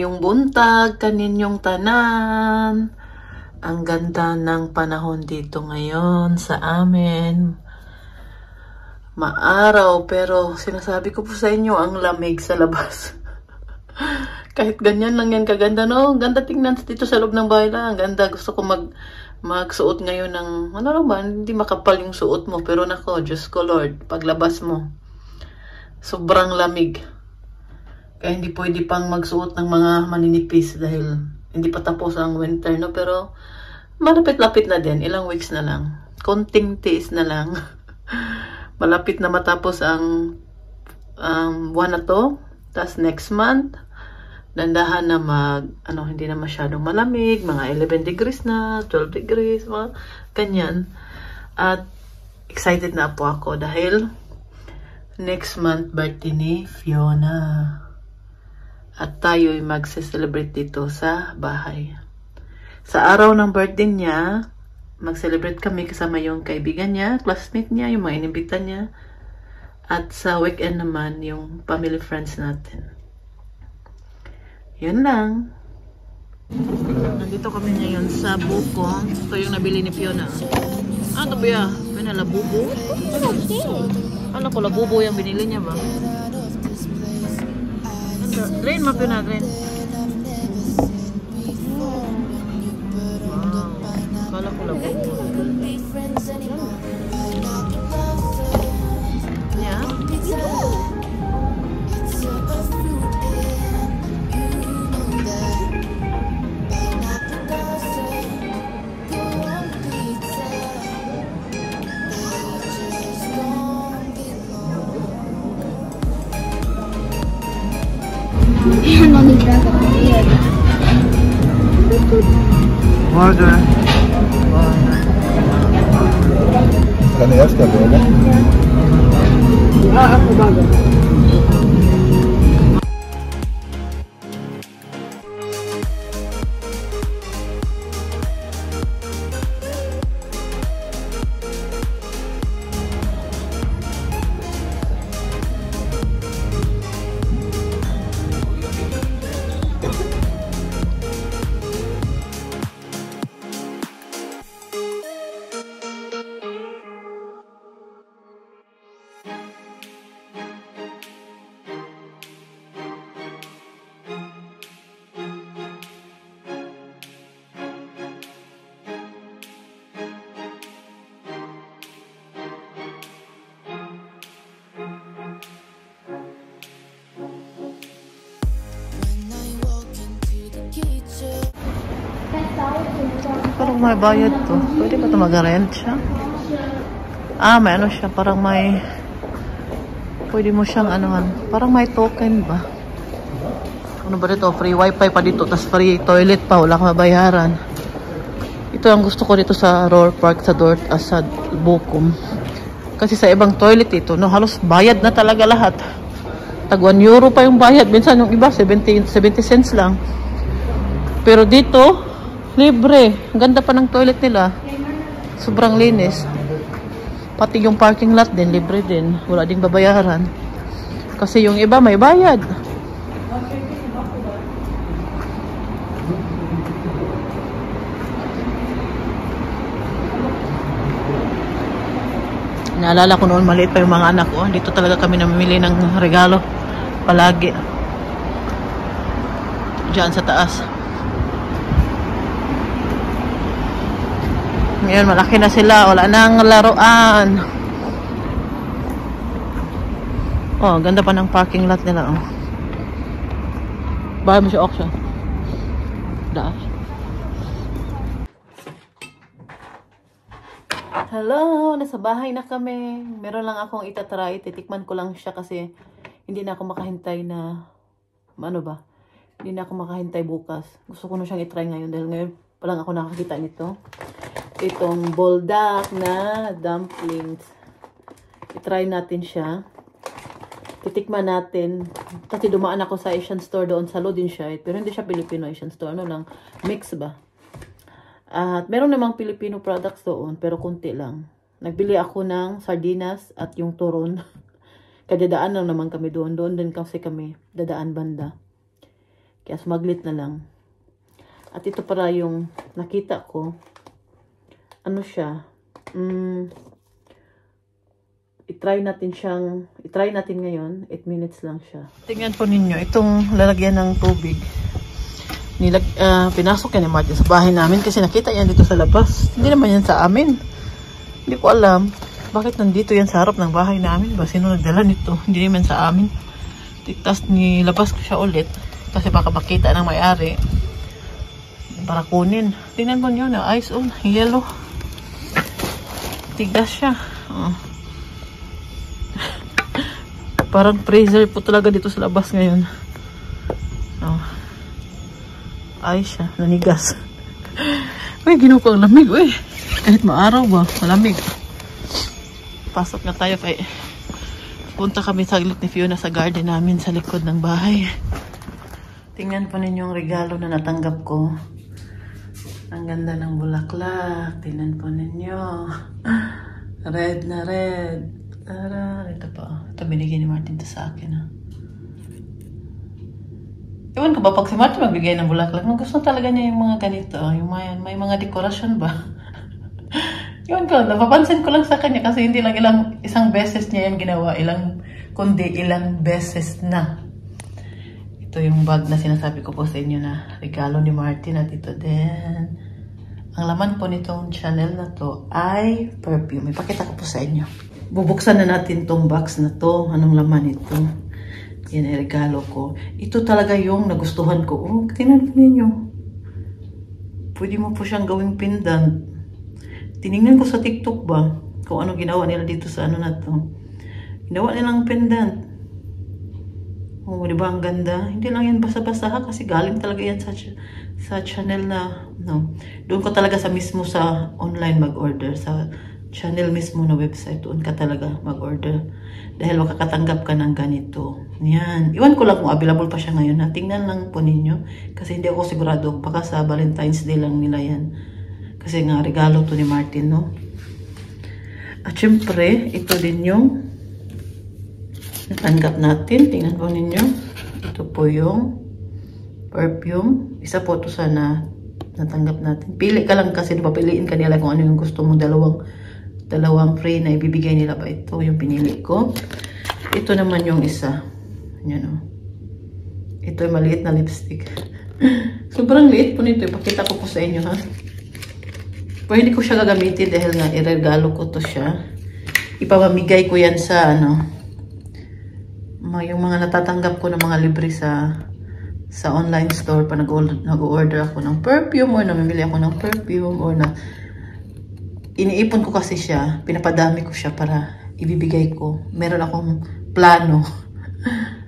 Maayong buntag kaninyong tanan. Ang ganda ng panahon dito ngayon sa amin. Maaraw pero sinasabi ko po sa inyo ang lamig sa labas. Kahit ganyan lang yan kaganda, no? Ganda tingnan dito sa loob ng bahay lang. Ang ganda. Gusto ko magsuot ngayon ng, ano naman, hindi makapal yung suot mo. Pero nako, Diyos ko Lord, paglabas mo, sobrang lamig. Kaya hindi pwede pang magsuot ng mga maninipis dahil hindi pa tapos ang winter, no? Pero malapit-lapit na din. Ilang weeks na lang. Konting tiis na lang. Malapit na matapos ang buwan na to. Tapos next month, dandahan na hindi na masyadong malamig. Mga 11 degrees na, 12 degrees, mga ganyan. At excited na po ako dahil next month birthday ni Fiona. At tayo'y magse-celebrate dito sa bahay. Sa araw ng birthday niya, mag-celebrate kami kasama yung kaibigan niya, classmate niya, yung mga inimbitan niya. At sa weekend naman, yung family friends natin. Yun lang. Nandito kami ngayon sa Bukong. Ito yung nabili ni Fiona. Ano ba yan? May labubo? Ano ko, labubo yung binili niya ba? Green mo Fiona, green. Wow. Kala ko labubo. Yeah. Water. Kan erst der Burger? Ja, aku bagus. Parang may bayad to. Pwede ba ito mag-rent siya? May ano siya. Parang may... Pwede mo siyang anuhan. Parang may token ba? Ano ba dito? Free wifi pa dito. Tapos free toilet pa. Wala kang mabayaran. Ito ang gusto ko dito sa Roar Park sa Dort Asad Bukom. Kasi sa ibang toilet ito, no, halos bayad na talaga lahat. Tag 1 euro pa yung bayad. Minsan yung iba, 70 cents lang. Pero dito, libre. Ang ganda pa ng toilet nila. Sobrang linis. Pati yung parking lot din, libre din. Wala ding babayaran. Kasi yung iba may bayad. Naalala ko noon, maliit pa yung mga anak ko. Dito talaga kami namimili ng regalo. Palagi. Diyan sa taas. Ngayon, malaki na sila. Wala nang laruan. Oh, ganda pa ng parking lot nila. Oh. Bahay mo siya auction. Daas. Hello! Nasa bahay na kami. Meron lang akong itatry. Titikman ko lang siya kasi hindi na ako makahintay na... Ano ba? Hindi na ako makahintay bukas. Gusto ko na siyang itry ngayon dahil ngayon pa lang ako nakakita nito. Itong boldak na dumplings. I-try natin siya. Titikman natin. Kasi dumaan ako sa Asian store doon sa Lodinshire. Pero hindi siya Filipino Asian store. Ano lang? Mix ba? At meron namang Filipino products doon. Pero kunti lang. Nagbili ako ng sardinas at yung turon. Kadadaan lang naman kami doon. Doon din kasi kami dadaan banda. Kaya smaglit na lang. At ito para yung nakita ko. Ano siya? I-try natin ngayon. 8 minutes lang siya. Tingnan po ninyo, itong lalagyan ng tubig. Pinasok yan ni Martin sa bahay namin kasi nakita yan dito sa labas. Hindi naman yan sa amin. Hindi ko alam bakit nandito yan sa harap ng bahay namin. Ba, sino nagdala nito? Hindi naman sa amin. Tapos nilabas ko siya ulit kasi baka makita ng may-ari para kunin. Tingnan mo nyo na ice on, yellow. Tigas siya. Parang freezer po talaga dito sa labas ngayon. Ay siya, nanigas. Uy, ginuko ang lamig. Uy, kahit maaraw ba, malamig. Pasok na tayo kay punta kami saglit ni Fiona sa garden namin sa likod ng bahay. Tingnan po ninyo yung regalo na natanggap ko. Ang ganda ng bulaklak. Tingnan po ninyo. Red na red. Tara, ito pa. Ito binigay ni Martin to sa akin. Ewan ko ba pag si Martin magbigay ng bulaklak, gusto talaga niya yung mga ganito. Yung may mga dekorasyon ba? Ewan ko, napapansin ko lang sa kanya kasi hindi lang isang beses niya yan ginawa. Kundi ilang beses na. Ito yung bag na sinasabi ko po sa inyo na regalo ni Martin at ito din. Ang laman po nitong Chanel na to ay perfume. Ipakita ko po sa inyo. Bubuksan na natin tong box na to. Anong laman ito? Yan ay regalo ko. Ito talaga yung nagustuhan ko. Oh, tingnan po ninyo. Pwede mo po siyang gawing pendant. Tinignan ko sa TikTok ba kung ano ginawa nila dito sa ano na to. Ginawa nilang pendant. Oh, di ba ang ganda? Hindi lang yan basa-basa ha kasi galing talaga yan sa channel na no. Doon ko talaga mismo sa online mag-order sa channel mismo na website. Doon ka talaga mag-order. Dahil makakatanggap ka ng ganito. Yan. Iwan ko lang kung available pa siya ngayon. Tingnan lang po ninyo. Kasi hindi ako sigurado. Baka sa Valentine's Day lang nila yan. Kasi nga regalo to ni Martin, no? At syempre, ito din yung natanggap natin. Tingnan po ninyo. Ito po yung perfume. Isa po ito sana natanggap natin. Pili ka lang kasi piliin ka nila kung ano yung gusto mo. Dalawang free na ibibigay nila ba ito yung pinili ko. Ito naman yung isa. Yan o. Ito yung maliit na lipstick. Sobrang liit po nito. Ipakita ko po sa inyo ha. Pero hindi ko siya gagamitin dahil nga iregalo ko to siya. Ipamamigay ko yan sa ano. Yung mga natatanggap ko ng mga libre sa online store pa nag-order ako ng perfume or namimili ako ng perfume or na iniipon ko kasi siya, pinapadami ko siya para ibibigay ko. Meron akong plano.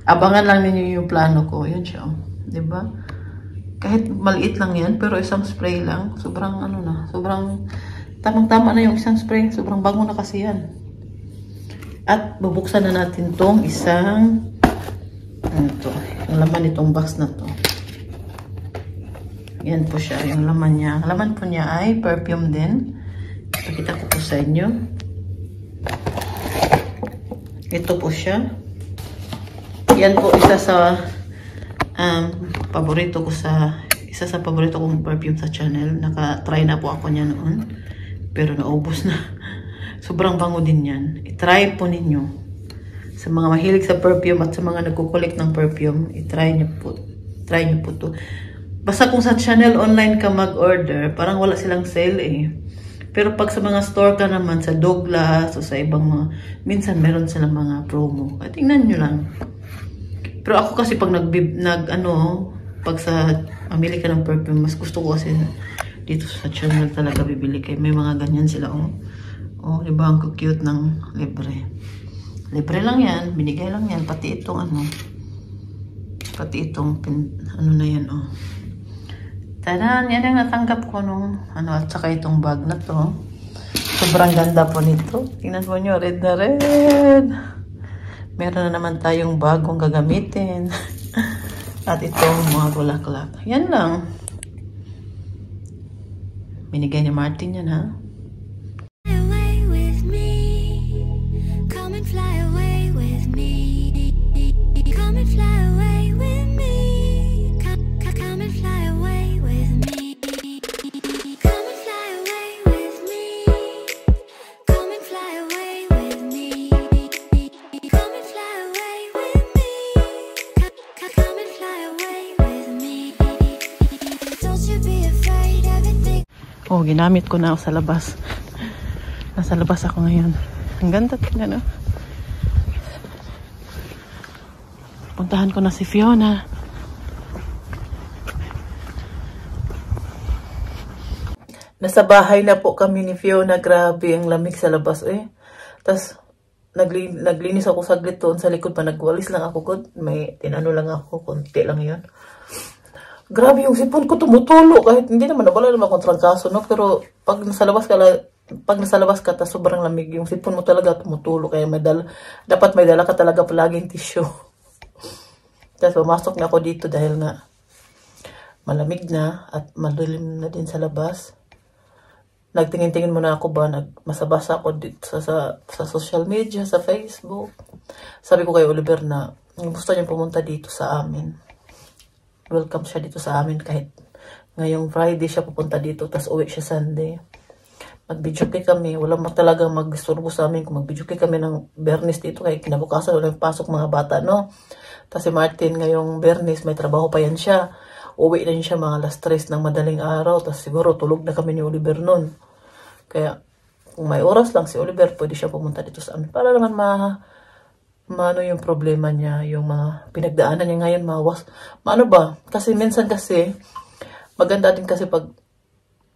Abangan lang ninyo yung plano ko. Yan siya. Diba? Kahit maliit lang yan, pero isang spray lang. Sobrang ano na. Sobrang tamang-tama na yung isang spray. Sobrang bago na kasi yan. At bubuksan na natin tong isang ito. Yung laman itong box na to. Yan po siya. Yung laman niya. Ang laman po niya ay perfume din. Pakita ko po sa inyo. Ito po siya. Yan po isa sa paborito kong perfume sa channel. Naka-try na po ako niya noon. Pero naubos na. Sobrang bango din yan. I-try po ninyo. Sa mga mahilig sa perfume at sa mga nagkukulik ng perfume, i-try nyo po. Try nyo po to. Basta kung sa channel online ka mag-order, parang wala silang sale eh. Pero pag sa mga store ka naman, sa Douglas o sa ibang mga, minsan meron silang mga promo. At tingnan nyo lang. Pero ako kasi pag pag sa mamili ka ng perfume, mas gusto ko kasi dito sa channel talaga bibili kayo. May mga ganyan sila, oh. Oh, diba ang cute ng libre. Libre lang yan, binigay lang yan. Pati itong ano na yan, oh. Tadan, yan ang natanggap ko nung, at saka itong bag na to. Sobrang ganda po nito. Tingnan po nyo, red na red. Meron na naman tayong bagong gagamitin. At itong mga bulaklak. Yan lang. Binigay ni Martin yan, ha? Oh, ginamit ko na sa labas. Nasa labas ako ngayon. Ang ganda tingnan, no? Puntahan ko na si Fiona. Nasa bahay na po kami ni Fiona. Grabe ang lamig sa labas, eh. Tapos, naglinis ako saglit doon sa likod pa. Nagwalis lang ako. God. May tinano lang ako. Konti lang yun. Grabe yung sipon ko tumutulo. Kahit hindi naman, wala naman akong trangkaso, no? Pero, pag nasa labas ka, tas sobrang lamig. Yung sipon mo talaga tumutulo. Kaya dapat may dala ka talaga palaging tissue. Tapos, pumasok na ako dito dahil nga malamig na at madilim na din sa labas. Nagtingin-tingin muna ako ba, masabasa ako dito sa social media, sa Facebook. Sabi ko kay Oliver na gusto niya pumunta dito sa amin. Welcome siya dito sa amin kahit ngayong Friday siya pupunta dito, tapos uwi siya Sunday. Mag-videoke kami, wala talagang mag-disturbo sa amin kung mag-videoke kami ng Bernis dito kahit kinabukasan walang pasok mga bata, no? Tapos si Martin ngayong Bernis, may trabaho pa yan siya. Uwi na siya mga alas 3 ng madaling araw. Tapos siguro tulog na kami ni Oliver nun. Kaya kung may oras lang si Oliver, pwede siya pumunta dito sa amin. Para naman maano yung problema niya, yung mga pinagdaanan niya ngayon, maano ba? Kasi minsan kasi, maganda din kasi pag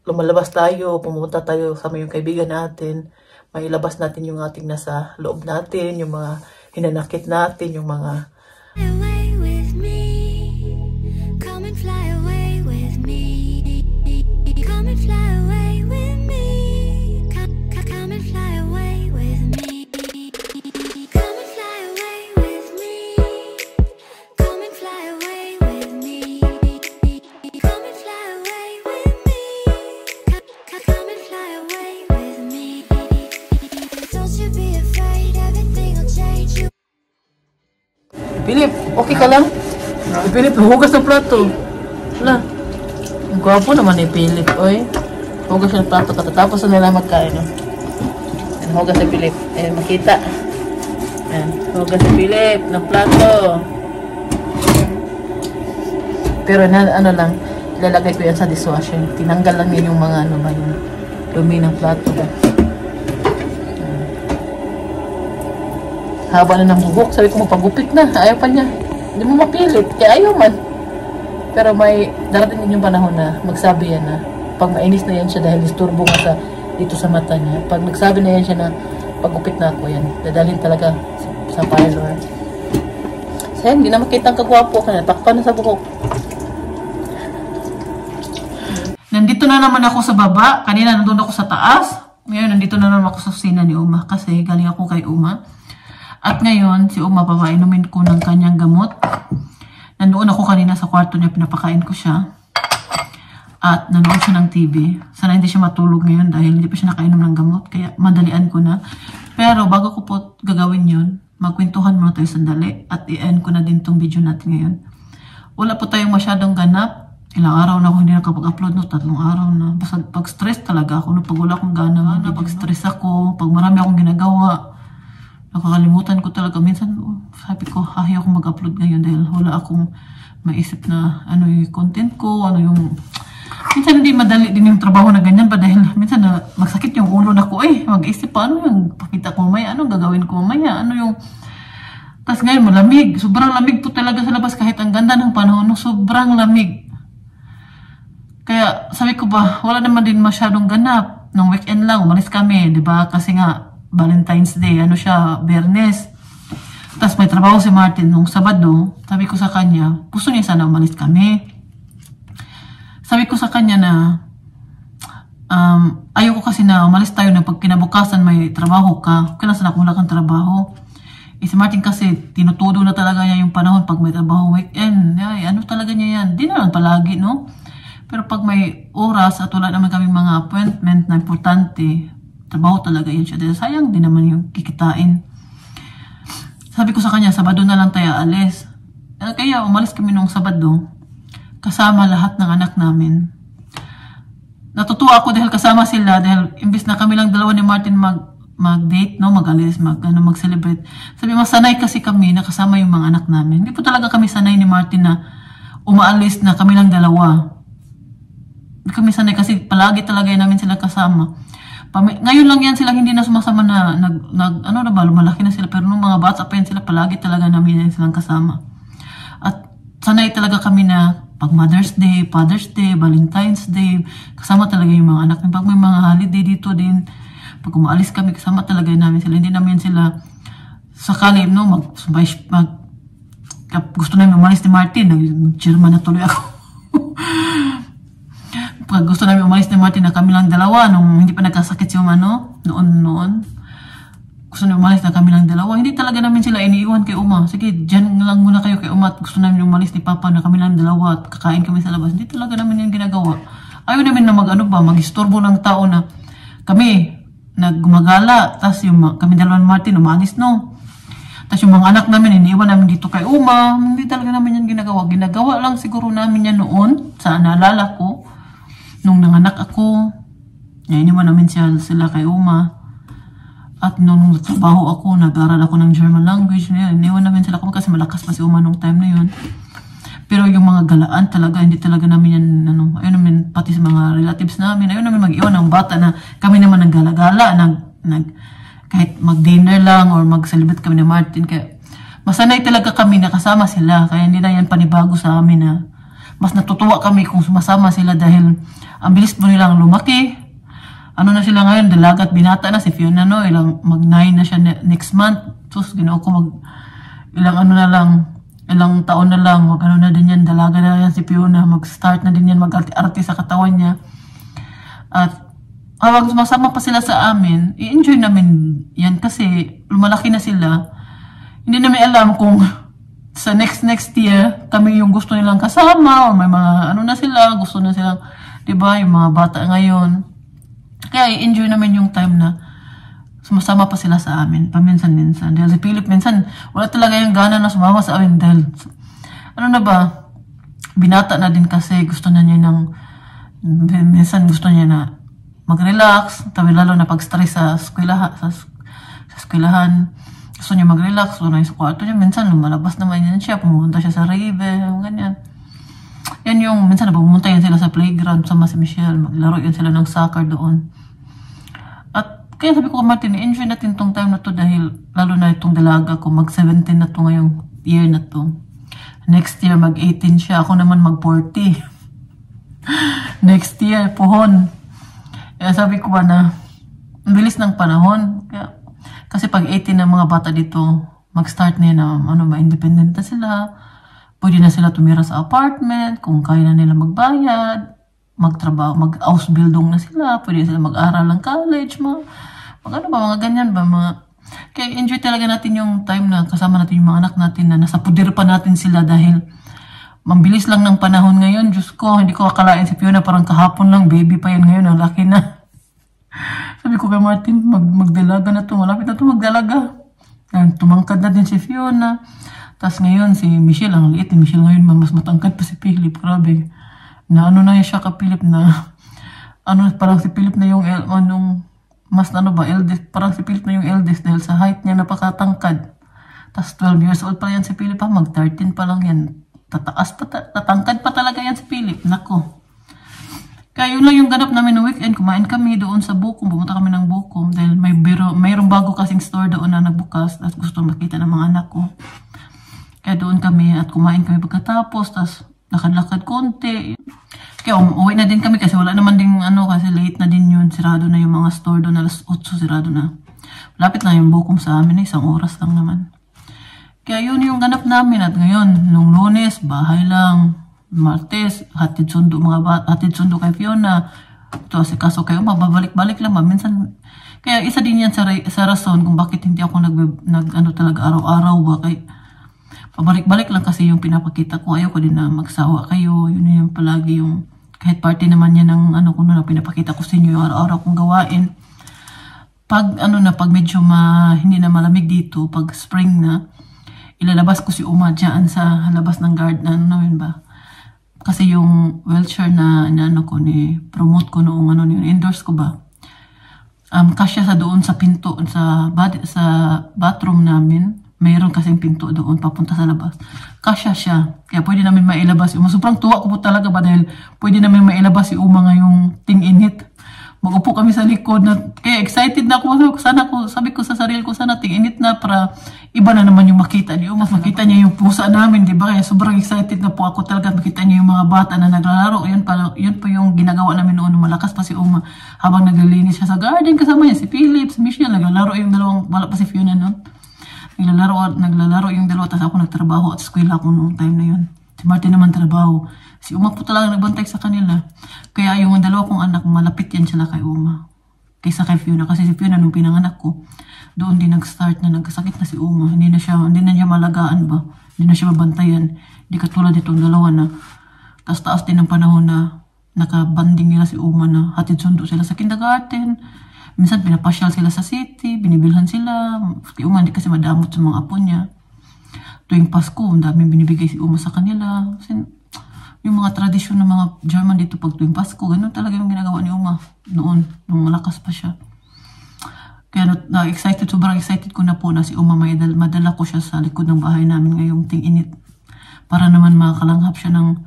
lumalabas tayo, pumunta tayo sa yung kaibigan natin, may ilabas natin yung ating nasa loob natin, yung mga hinanakit natin, yung mga Philip, okay ka lang? Si Philip, hugas ng plato. Wala. Ang gwapo naman ni Philip, oy. Hugas ng plato, katatapos na nila magkain, no? Yan, hugas si Philip. Eh, makita. Yan, hugas si Philip ng plato. Pero ano lang, ilalagay ko yan sa dishwasher. Tinanggal lang yan yung mga ano ba yung dumi ng plato ba. Haba na ng buhok. Sabi ko magpagupit na. Ayaw pa niya. Hindi mo mapilit. Kaya ayaw man. Pero may darating din yung panahon na magsabi yan na pag mainis na yan siya dahil disturbo nga dito sa mata niya. Pag nagsabi na yan siya na pagupit na ako yan. Dadalhin talaga sa parlor. So yan, hindi na makita ang kagwapo. Kaya takpan na sa buhok. Nandito na naman ako sa baba. Kanina nandun ako sa taas. Ngayon nandito na naman ako sa kusina ni Uma. Kasi galing ako kay Uma. At ngayon, si Uma, papainumin ko ng kanyang gamot. Nandoon ako kanina sa kwarto niya, pinapakain ko siya. At nanood siya ng TV. Sana hindi siya matulog ngayon dahil hindi pa siya nakainom ng gamot. Kaya madalian ko na. Pero bago ko po gagawin yun, magkwentuhan muna tayo sandali. At i-end ko na din tong video natin ngayon. Wala po tayong masyadong ganap. Ilang araw na ako hindi nakapag-upload, no? 3 araw na. Basta pag stress talaga ako, no? Pag wala akong gana, pag stress ako, pag marami akong ginagawa, nakakalimutan ko talaga. Minsan, sabi ko, ayaw akong mag-upload ngayon dahil wala akong maisip na ano yung content ko, ano yung... Minsan hindi madali din yung trabaho na ganyan pa dahil minsan na magsakit yung ulo na ko, mag-isip pa, ano yung pakita ko mamaya, ano gagawin ko mamaya, ano yung... Tapos ngayon, malamig. Sobrang lamig po talaga sa labas kahit ang ganda ng panahon, no? Sobrang lamig. Kaya sabi ko ba, wala naman din masyadong ganap. Nung weekend lang, umalis kami, di ba? Kasi nga, Valentine's Day, ano siya, Bernes. Tapos may trabaho si Martin nung Sabado. Sabi ko sa kanya, gusto niya sana umalis kami. Sabi ko sa kanya na, ayoko kasi na umalis tayo na pag kinabukasan may trabaho ka. Kaya sana kung wala kang trabaho. Si Martin kasi, tinutudo na talaga niya yung panahon pag may trabaho weekend. Ay, ano talaga niya yan? Di naman palagi, no? Pero pag may oras at wala naman kaming mga appointment na importante, trabaho talaga yun siya. Dahil sayang din naman yung kikitain. Sabi ko sa kanya, Sabado na lang tayo alis. Kaya umalis kami nung Sabado. Kasama lahat ng anak namin. Natutuwa ako dahil kasama sila. Dahil imbis na kami lang dalawa ni Martin mag-date, no? Mag-alis, mag-celebrate. Sabi, masanay kasi kami na kasama yung mga anak namin. Hindi po talaga kami sanay ni Martin na umaalis na kami lang dalawa. kami sanay kasi palagi talaga namin sila kasama. Ngayon lang yan sila hindi na sumasama na ano na ba, lumalaki na sila. Pero nung mga bata pa yan sila, palagi talaga namin yan silang kasama. At sanay talaga kami na pag Mother's Day, Father's Day, Valentine's Day, kasama talaga yung mga anak. Pag may mga holiday dito din, pag umaalis kami, kasama talaga namin sila. Hindi namin sila sakali, no, gusto namin umalis ni Martin, nag-German na tuloy ako. Pag gusto namin umalis ni Martin na kami lang dalawa, nung hindi pa nagkasakit si Uma, no? Noon. Gusto namin umalis na kami lang dalawa. Hindi talaga namin sila iniiwan kay Uma. Sige, dyan lang muna kayo kay Uma at gusto namin umalis ni Papa na kami lang dalawa at kakain kami sa labas. Hindi talaga namin yung ginagawa. Ayaw namin na mag-istorbo ng tao na kami naggumagala. Tapos kami dalawa ni Martin umalis, no? Tapos yung mga anak namin, iniiwan namin dito kay Uma. Hindi talaga namin yan ginagawa. Ginagawa lang siguro namin yan noon. Sa naalala ko. Nung nanganak ako, iniwan namin sila kay Uma. At nung nagtrabaho ako, nag-aral ako ng German language. Iniwan namin sila kasi malakas pa si Uma nung time na yun. Pero yung mga galaan talaga, hindi talaga namin yan, ayaw namin, pati sa mga relatives namin, ayaw namin mag-iwan ng bata na kami naman nag-gala-gala, kahit mag-dinner lang or mag-celebrate kami ni Martin. Kaya masanay talaga kami na kasama sila. Kaya hindi na yan panibago sa amin na mas natutuwa kami kung sumasama sila dahil ang bilis po nilang lumaki. Ano na sila ngayon, dalaga at binata na si Fiona, no? Mag-9 na siya next month. Sus, ginoo ko ilang taon na lang, mag-ano na din yan, dalaga na yan si Fiona, mag-start na din yan, mag-arte sa katawan niya. At habang sumasama pa sila sa amin, i-enjoy namin yan kasi lumalaki na sila. Hindi namin alam kung sa next year, kami yung gusto nilang kasama, o may mga na sila, gusto na silang, diba, yung mga bata ngayon. Kaya i-enjoy namin yung time na sumasama pa sila sa amin, paminsan-minsan. Dahil si Philip, minsan, wala talaga yung gana na sumama sa amin dahil, binata na din kasi gusto na niya minsan gusto niya na mag-relax, lalo na pag-stress sa eskwelahan. Gusto niya mag-relax, gusto na yung kwarto niya. Minsan, lumalabas naman yan siya, pumunta siya sa rave, ganyan. Yan yung, minsan pumunta yan sila sa playground, sama si Michelle, maglaro yan sila ng soccer doon. At kaya sabi ko, Martin, enjoy natin tong time na to dahil, lalo na itong dalaga ko, mag-17 na to ngayong year na to. Next year, mag-18 siya, ako naman mag-40. Next year, puhon. Kaya sabi ko ba na, ang bilis ng panahon, kasi pag 18 ng mga bata dito, mag-start na yun na, independent na sila. Pwede na sila tumira sa apartment, kung kaya na nila magbayad, magtrabaho, mag-house building na sila, pwede sila mag-aral ng college, mga ganyan ba, kaya enjoy talaga natin yung time na kasama natin yung mga anak natin na nasa puder pa natin sila dahil mambilis lang ng panahon ngayon. Diyos ko, hindi ko akalain si Fiona, parang kahapon lang, baby pa yan ngayon, ang laki na. Sabi ko kay Martin, magdalaga na to, malapit na to magdalaga. Yan, tumangkad na din si Fiona. Tapos ngayon, si Michelle, ang liit ni Michelle ngayon, mas matangkad pa si Philip, grabe. Na na siya ka Philip na, parang si Philip na yung, eldest, parang si Philip na yung eldest dahil sa height niya napakatangkad. Tapos 12 years old pa yan si Philip, mag-13 pa lang yan. Tatangkad pa talaga yan si Philip, nako. Kaya yun lang yung ganap namin ng weekend. Kumain kami doon sa Bukom. Pumunta kami ng Bukom. Dahil mayroong bago kasing store doon na nagbukas. At gusto makita ng mga anak ko. Kaya doon kami at kumain kami pagkatapos. Tapos lakad-lakad konti. Kaya umuwi na din kami kasi wala naman din kasi late na din yun. Sirado na yung mga store doon. Alas 8 sirado na. Lapit lang yung Bukom sa amin. 1 oras lang naman. Kaya yun yung ganap namin. At ngayon, nung Lunes, bahay lang. Martes, hatid sundo kay Fiona. Ito, kaso kayo, mababalik-balik lang. Minsan, kaya isa din yan sa rason kung bakit hindi ako talaga araw-araw. Bakit? Pabalik-balik lang kasi yung pinapakita ko. Ayaw ko din na magsawa kayo. Yun yung palagi yung, kahit party naman yan ng kung na pinapakita ko sa inyo yung araw-araw kong gawain. Pag medyo hindi na malamig dito, pag spring na, ilalabas ko si Uma dyan sa labas ng garden. Ba? Kasi yung wheelchair na promote ko noong yung indoors ko ba. Kasya sa doon sa pinto, sa bathroom namin. mayroon kasing pinto doon papunta sa labas. Kasya siya. Kaya pwede namin mailabas. Sobrang tuwa ko po talaga ba dahil pwede namin mailabas si Uma ngayong ting-init. Mag-upo kami sa likod na, kaya excited na ako. Sabi ko sa sarili ko, sana ting-init na para iba na naman yung makita ni Uma. Makita niya yung pusa namin, di ba? Kaya sobrang excited na po ako talaga. Makita niya yung mga bata na naglalaro. Yun po yung ginagawa namin noon. Malakas pa si Uma habang naglilinis siya sa garden. Kasama niya si Philip, si Michelle. Naglalaro yung dalawang, wala pa si Fiona no? Naglalaro yung dalawa. Tapos ako nagtrabaho at eskwela ako noong time na yun. Si Martin naman trabaho. Si Uma po talaga nagbantay sa kanila. Kaya yung dalawa kong anak, malapit yan sila kay Uma. Kaysa kay Fiona. Kasi si Fiona nung pinanganak ko, doon din nag-start na nagkasakit na si Uma. Hindi na siya malagaan ba? Hindi na siya mabantayan. Hindi katulad itong dalawa na taas-taas din ng panahon na nakabanding nila si Uma na hatid sundo sila sa kindergarten. Minsan pinapasyal sila sa city, binibilhan sila. Si Uma hindi kasi madamot sa mga apo niya. Tuwing Pasko, ang daming binibigay si Uma sa kanila. Kasi yung mga tradisyon ng mga German dito pag tuwing Pasko, ganun talaga yung ginagawa ni Uma noon, nung malakas pa siya. Kaya sobrang excited ko na po na si Uma madala ko siya sa likod ng bahay namin ngayong ting-init. Para naman makalanghap siya ng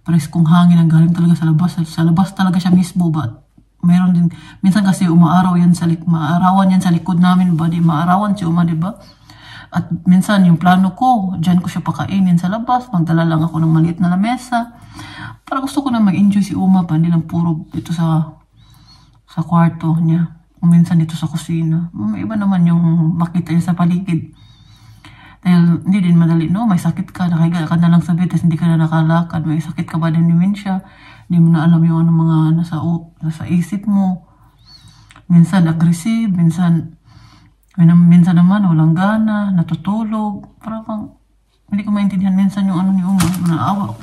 preskong hangin ang galing talaga sa labas. Sa labas talaga siya mismo ba? Meron din, minsan kasi maarawan yan sa likod namin ba? Di maarawan si Uma, di ba? At minsan yung plano ko, dyan ko siya pakainin sa labas. Magdala lang ako ng maliit na lamesa. Para gusto ko na mag-enjoy si Uma pa. Hindi lang puro dito sa kwarto niya. Minsan dito sa kusina. May iba naman yung makita niya sa paligid. Dahil hindi din madali, no? May sakit ka, nakahiga ka na lang sa bed, tapos hindi ka na nakalakad. May sakit ka ba din dementia? Hindi mo na alam yung ano mga nasa isip mo. Minsan aggressive, minsan naman walang gana, natutulog. Parang hindi ko maintindihan minsan yung ano ni Uma, naawa ko.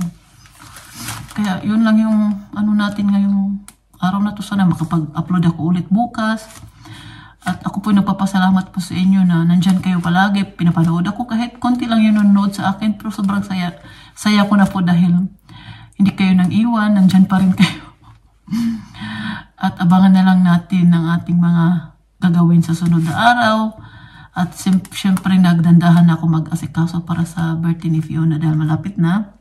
Kaya yun lang yung ano natin ngayong araw na to. Sana makapag-upload ako ulit bukas. At ako po nagpapasalamat po sa inyo na nandyan kayo palagi. Pinapanood ako kahit konti lang yung nanonood sa akin. Pero sobrang saya ko na po dahil hindi kayo nang iwan. Nandyan pa rin kayo. At abangan na lang natin ang ating mga gagawin sa sunod na araw. At syempre nagdandahan ako mag-asikaso para sa birthday ni Fiona dahil malapit na.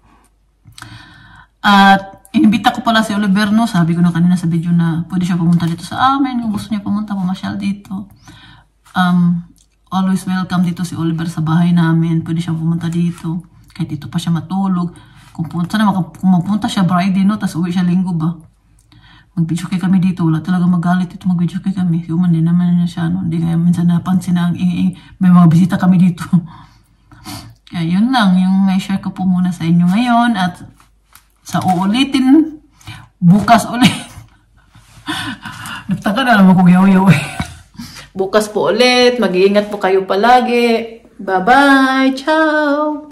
At inimbita ko pala si Oliver, no? Sabi ko na kanina sa video na pwede siya pumunta dito sa amin. Kung gusto niya pumunta, pumasyal dito. Always welcome dito si Oliver sa bahay namin. Pwede siya pumunta dito. Kahit dito pa siya matulog. Kung mapunta siya Friday, no? Tapos uwi siya Linggo ba? Mag-video kay kami dito. Wala talaga magalit dito mag-video kay kami. Human din naman niya siya, no? Hindi kaya minsan napansin na may mga bisita kami dito. Kaya yun lang. Yung may share ko po muna sa inyo ngayon. At sa uulitin, bukas ulit. Nagtaka na naman kung yaw-yaw eh. Bukas po ulit. Mag-iingat po kayo palagi. Bye-bye. Ciao.